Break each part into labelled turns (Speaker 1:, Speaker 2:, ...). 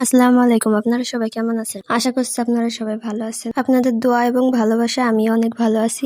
Speaker 1: আসসালামু আলাইকুম। আপনারা সবাই কেমন আছেন? আশা করছি আপনারা সবাই ভালো আছেন। আপনাদের দোয়া এবং ভালোবাসায় আমি অনেক ভালো আছি।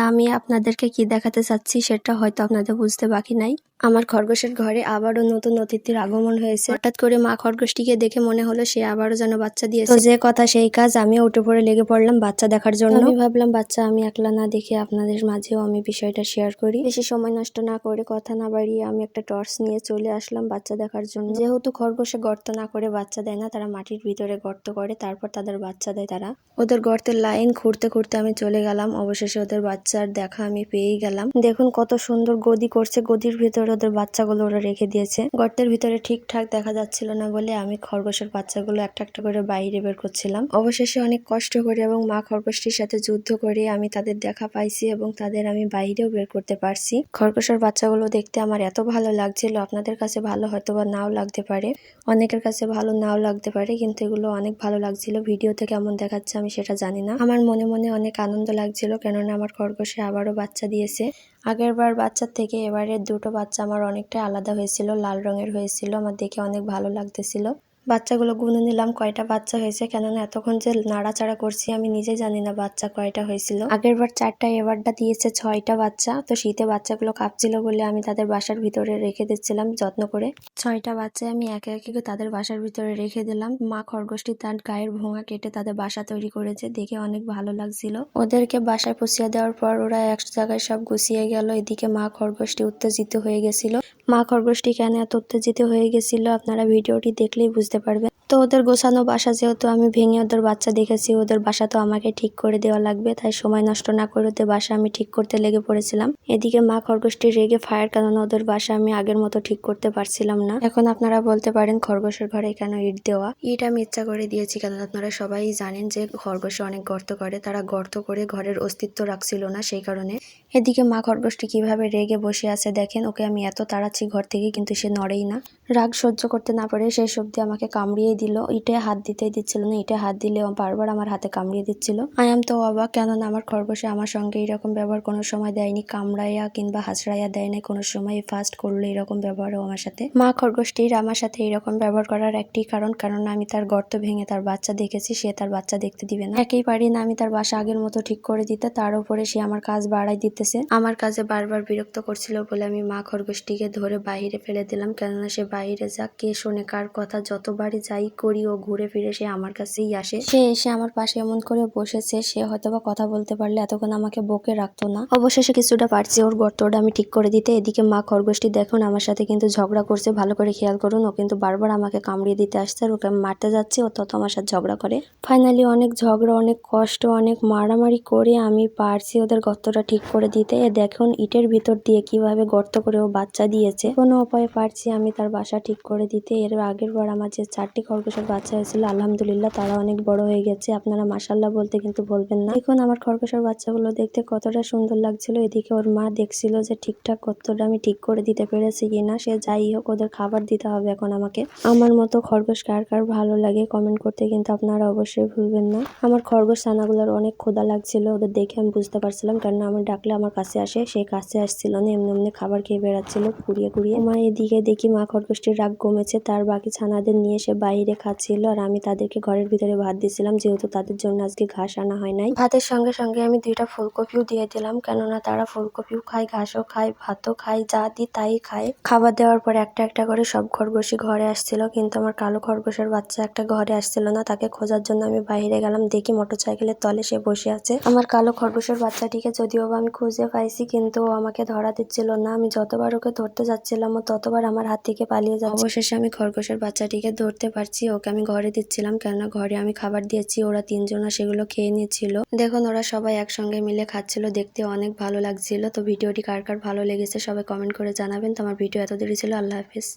Speaker 1: আমি আপনাদেরকে কি দেখাতে চাচ্ছি সেটা হয়তো আপনাদের বুঝতে বাকি নাই। আমার খরগোশের ঘরে আবারও নতুন অতিথির আগমন হয়েছে। হঠাৎ করে মা খরগোশটিকে দেখে মনে হলো সে আবারও যেন বাচ্চা দিয়েছে। তো যে কথা সেই কাজ, আমিও উঠে পড়ে লেগে পড়লাম বাচ্চা দেখার জন্য। আমি ভাবলাম বাচ্চা আমি একলা না দেখে আপনাদের মাঝেও আমি বিষয়টা শেয়ার করি। বেশি সময় নষ্ট না করে, কথা না বাড়িয়ে আমি একটা টর্চ নিয়ে চলে আসলাম বাচ্চা দেখার জন্য। যেহেতু খরগোশে গর্ত না করে বাচ্চা দেয় না, তারা মাটির ভিতরে গর্ত করে তারপর তাদের বাচ্চা দেয়। তারা ওদের গর্তের লাইন খুঁড়তে খুঁড়তে আমি চলে গেলাম। অবশেষে ওদের বাচ্চার দেখা আমি পেয়েই গেলাম। দেখুন কত সুন্দর গদি করছে, গদির ভিতরে ওদের বাচ্চাগুলো ওরা রেখে দিয়েছে। গর্তের ভিতরে ঠিকঠাক দেখা যাচ্ছিল না বলে আমি খরগোশের বাচ্চাগুলো একটা একটা করে বাইরে বের করছিলাম। অবশেষে অনেক কষ্ট করে এবং মা খরগোশটির সাথে যুদ্ধ করে আমি তাদের দেখা পাইছি এবং তাদের আমি বাইরেও বের করতে পারছি। খরগোশের বাচ্চাগুলো দেখতে আমার এত ভালো লাগছিল, আপনাদের কাছে ভালো হয়তো বা নাও লাগতে পারে, অনেকের কাছে ভালো নাও লাগতে পারে, কিন্তু এগুলো অনেক ভালো লাগছিল। ভিডিওতে কেমন দেখাচ্ছে আমি সেটা জানি না। আমার মনে মনে অনেক আনন্দ লাগছিল, কেননা আমার খরগোশে আবারও বাচ্চা দিয়েছে। আগের বার বাচ্চার থেকে এবারের দুটো বাচ্চা আমার অনেকটাই আলাদা হয়েছিল, লাল রঙের হয়েছিল। আমার দেখে অনেক ভালো লাগতেছিল। বাচ্চাগুলো গুনে নিলাম কয়টা বাচ্চা হয়েছে, কেননা এতক্ষণ যে নাড়াচাড়া করছি আমি নিজে জানি না বাচ্চা কয়টা হয়েছিল। আগের বার 4টা, এবারটা দিয়েছে 6টা বাচ্চা। তো শীতে বাচ্চাগুলো কাঁপছিল বলে আমি তাদের বাসার ভিতরে রেখে দিচ্ছিলাম যত্ন করে। 6টা বাচ্চা আমি একে একে তাদের বাসার ভিতরে রেখে দিলাম। মা খরগোশটি তার গায়ের ভোঙা কেটে তাদের বাসা তৈরি করেছে, দেখে অনেক ভালো লাগছিল। ওদেরকে বাসায় পুষিয়ে দেওয়ার পর ওরা এক জায়গায় সব গুছিয়ে গেল। এদিকে মা খরগোশটি উত্তেজিত হয়ে গেছিল। মা খরগোশটি কেন এত উত্তেজিত হয়ে গেছিল আপনারা ভিডিওটি দেখলেই বুঝতে পারবেন। তো ওদের গোছানো বাসা যেহেতু আমি ভেঙে ওদের বাচ্চা দেখেছি, ওদের বাসা তো আমাকে ঠিক করে দেওয়া লাগবে, তাই সময় নষ্ট না করে ওদের বাসা আমি ঠিক করতে লেগে পড়েছিলাম। এদিকে মা খরগোশটি রেগে ফায়ার, কারণ ওদের বাসা আমি আগের মতো ঠিক করতে পারছিলাম না। এখন আপনারা বলতে পারেন খরগোশের ঘরে কেন ইট দেওয়া? ইট আমি ইচ্ছা করে দিয়েছি, কারণ আপনারা সবাই জানেন যে খরগোশে অনেক গর্ত করে, তারা গর্ত করে ঘরের অস্তিত্ব রাখছিল না, সেই কারণে। এদিকে মা খরগোশটি কিভাবে রেগে বসে আছে দেখেন। ওকে আমি এত তাড়াচ্ছি ঘর থেকে, কিন্তু সে নড়েই না। রাগ সহ্য করতে না পারে সেই সবজি আমাকে কামড়িয়ে দিল। ইটে হাত দিতেই দিচ্ছিল না, ইটে হাত দিলে বারবার আমার হাতে কামড়িয়ে দিচ্ছিল। আই এম তো অবাক, কেননা আমার খরগোশে আমার সঙ্গে এরকম ব্যবহার কোনো সময় দেয়নি, কামড়াইয়া কিংবা হাঁচড়াইয়া দেয় না কোনো সময়। ফার্স্ট করলো এরকম ব্যবহারও আমার সাথে। মা খরগোশটির আমার সাথে এরকম ব্যবহার করার একটি কারণ আমি তার গর্ত ভেঙে তার বাচ্চা দেখেছি, সে তার বাচ্চা দেখতে দিবে না। একেই পারি না আমি তার বাসা আগের মতো ঠিক করে দিতে, তার উপরে সে আমার কাজ বাড়াই দিতেছে। আমার কাজে বারবার বিরক্ত করছিল বলে আমি মা খরগোশটিকে ধরে বাইরে ফেলে দিলাম, কেননা সে বাইরে যাক, কে শোনে কার কথা? যতবারই যাই করি ও ঘুরে ফিরে সে আমার কাছেই আসে। সে এসে আমার পাশে এমন করে বসেছে, সে হয়তোবা কথা বলতে পারলে এতক্ষণ আমাকে বকে রাখতো না। অবশেষে কিছুটা পারছি ওর গর্তটা আমি ঠিক করে দিতে। এদিকে মা খরগোশটি দেখুন আমার সাথে কিন্তু ঝগড়া করছে, ভালো করে খেয়াল করুন। ও কিন্তু বারবার আমাকে কামড়িয়ে দিতে আসছে, আর ওকে আমি মারতে যাচ্ছি, ও তত আমার সাথে ঝগড়া করে। ফাইনালি অনেক ঝগড়া, অনেক কষ্ট, অনেক মারামারি করে আমি পারছি ওদের গর্তটা ঠিক করে দিতে। দেখুন ইটের ভিতর দিয়ে কিভাবে গর্ত করে ও বাচ্চা দিয়েছে। কোনো উপায়ে পারছি আমি তার বাসা ঠিক করে দিতে। এর আগের বার আমার যে 4টি খরগোশের বাচ্চা হয়েছিল, আলহামদুলিল্লাহ তারা অনেক বড় হয়ে গেছে। আপনারা মাশাআল্লাহ বলতে কিন্তু বলবেন না। দেখুন আমার খরগোশের বাচ্চাগুলো দেখতে কতটা সুন্দর লাগছিল। এদিকে ওর মা দেখছিল যে ঠিকঠাক গর্তটা আমি ঠিক করে দিতে পেরেছি কিনা। সে যাই হোক, ওদের খাবার দিতে হবে এখন আমাকে। আমার মতো খরগোশ কার কার ভালো লাগে কমেন্ট করতে কিন্তু আপনারা অবশ্যই ভুলবেন না। আমার খরগোশ ছানাগুলোর অনেক ক্ষুধা লাগছিল, ওদের দেখে আমি বুঝতে পারছিলাম, কারণ আমি ডাকলে আমার কাছে আসে। সে কাছে আসছিল না, এমনি এমনি খাবার খেয়ে বেড়াচ্ছিল কুড়িয়ে কুড়িয়ে। মা এদিকে দেখি মা খরগোশটির রাগ কমেছে, তার বাকি ছানাদের নিয়ে সে বাইরে খাচ্ছিল, আর আমি তাদেরকে ঘরের ভিতরে ভাত দিছিলাম, যেহেতু তাদের জন্য আজকে ঘাস আনা হয় নাই। ভাতের সঙ্গে সঙ্গে আমি 2টা ফুলকপিও দিয়ে দিলাম, কেননা তারা ফুলকপিও খায়, ঘাসও খায়, ভাতও খায়, যা দিই তাই খায়। খাবার দেওয়ার পর একটা একটা করে সব খরগোশই ঘরে আসছিল, কিন্তু আমার কালো খরগোশের বাচ্চা একটা ঘরে আসছিল না। তাকে খোঁজার জন্য আমি বাইরে গেলাম, দেখি মোটরসাইকেলের তলে সে বসে আছে। আমার কালো খরগোশের বাচ্চাটিকে যদিও বা আমি খুঁজে পাইছি, কিন্তু ও আমাকে ধরা দিচ্ছিল না। আমি যতবার ওকে ধরতে যাচ্ছিলাম ও ততবার আমার হাত থেকে পালিয়ে যাচ্ছে। অবশেষে আমি খরগোশের বাচ্চাটিকে ধরতে পারছি, ওকে আমি ঘরে দিচ্ছিলাম, কেননা ঘরে আমি খাবার দিয়েছি। ওরা 3জনা সেগুলো খেয়ে নিচ্ছিল। দেখুন ওরা সবাই একসঙ্গে মিলে খাচ্ছিল, দেখতে অনেক ভালো লাগছিল। তো ভিডিওটি কার কার ভালো লেগেছে সবাই কমেন্ট করে জানাবেন। তো আমার ভিডিও এত দেরি ছিল। আল্লাহ হাফিজ।